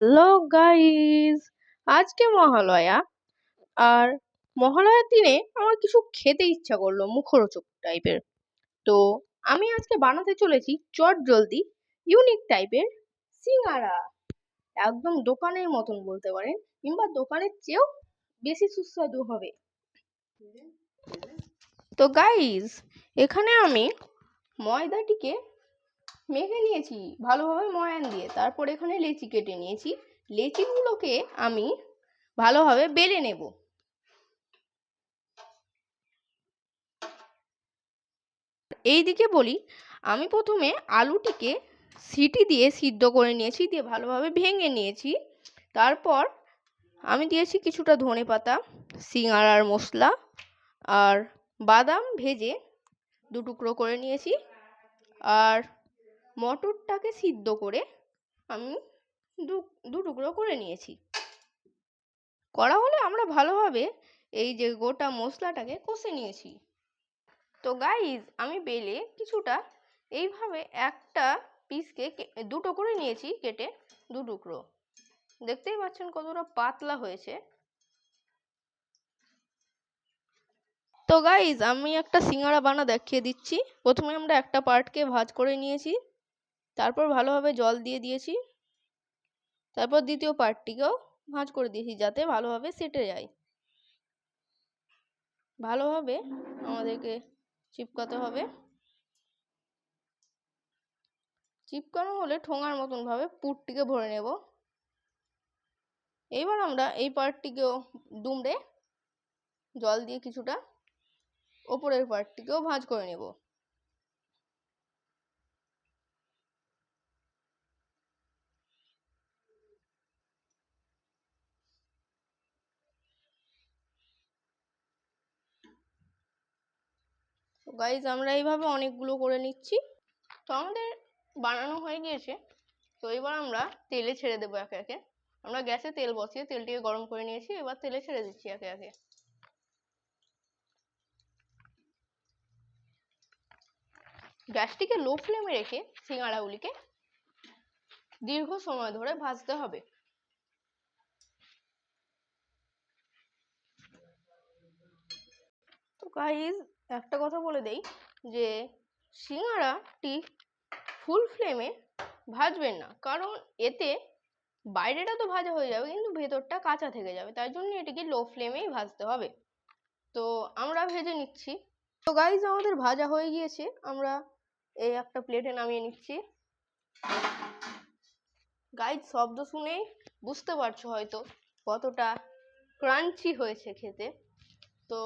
Hello guys, আজকে মহালয়া। আর মহালয়ার দিনে আমার কিছু খেতে ইচ্ছা করলো মুখরোচক টাইপের। তো আমি আজকে বানাতে চলেছি চটজলদি ইউনিক টাইপের সিঙ্গারা। একদম দোকানের মতন বলতে পারেন, কিংবা দোকানের চেয়েও বেশি সুস্বাদু হবে। তো গাইস, এখানে আমি ময়দাটিকে মেখে নিয়েছি ভালোভাবে ময়ান দিয়ে। তারপর এখানে লেচি কেটে নিয়েছি। লেচিগুলোকে আমি ভালোভাবে বেলে নেব। এইদিকে বলি, আমি প্রথমে আলুটিকে সিটি দিয়ে সিদ্ধ করে নিয়েছি, দিয়ে ভালোভাবে ভেঙে নিয়েছি। তারপর আমি দিয়েছি কিছুটা ধনেপাতা, সিঙ্গারার মশলা আর বাদাম ভেজে দু টুকরো করে নিয়েছি। আর মটরটাকে সিদ্ধ করে আমি দু টুকরো করে নিয়েছি। করা হলে আমরা ভালোভাবে এই যে গোটা মশলাটাকে কষে নিয়েছি। তো গাইজ, আমি বেলে কিছুটা এইভাবে একটা পিসকে দুটো করে নিয়েছি, কেটে দু টুকরো। দেখতেই পাচ্ছেন কতটা পাতলা হয়েছে। তো গাইজ, আমি একটা সিঙ্গারা বানা দেখিয়ে দিচ্ছি। প্রথমে আমরা একটা পার্টকে ভাঁজ করে নিয়েছি, তারপর ভালোভাবে জল দিয়ে দিয়েছি। তারপর দ্বিতীয় পার্টটিকেও ভাঁজ করে দিয়েছি, যাতে ভালোভাবে সেটে যায়। ভালোভাবে আমাদেরকে চিপকাতে হবে। চিপকানো হলে ঠোঙার মতন ভাবে পুরটিকে ভরে নেব। এইবার আমরা এই পার্টটিকেও দুমড়ে জল দিয়ে কিছুটা ওপরের পার্টটিকেও ভাঁজ করে নেব। তো গাইজ, আমরা এইভাবে অনেকগুলো করে নিচ্ছি। তো আমাদের বানানো হয়ে গিয়েছে। তো এবার আমরা তেলে ছেড়ে দেবো একে একে। আমরা গ্যাসে তেল বসিয়ে তেলটিকে গরম করে নিয়েছি, এবার তেলে ছেড়ে দিচ্ছি একে একে। গ্যাসটিকে লো ফ্লেমে রেখে সিঙ্গাড়াগুলিকে দীর্ঘ সময় ধরে ভাজতে হবে। তো গাইজ, একটা কথা বলে দেই যে সিঙ্গাড়াটি ফুল ফ্লেমে ভাজবেন না, কারণ এতে বাইরেটা তো ভাজা হয়ে যাবে কিন্তু ভেতরটা কাঁচা থেকে যাবে। তাই জন্য এটিকে লো ফ্লেমেই ভাজতে হবে। তো আমরা ভেজে নিচ্ছি। তো গাইজ, আমাদের ভাজা হয়ে গিয়েছে। আমরা এই একটা প্লেটে নামিয়ে নিচ্ছি। গাইজ, শব্দ শুনেই বুঝতে পারছো হয়তো কতটা ক্রাঞ্চি হয়েছে খেতে। তো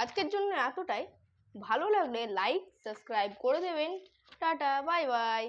আজকের জন্য এতটাই। ভালো লাগলে লাইক সাবস্ক্রাইব করে দেবেন। Tata, bye bye.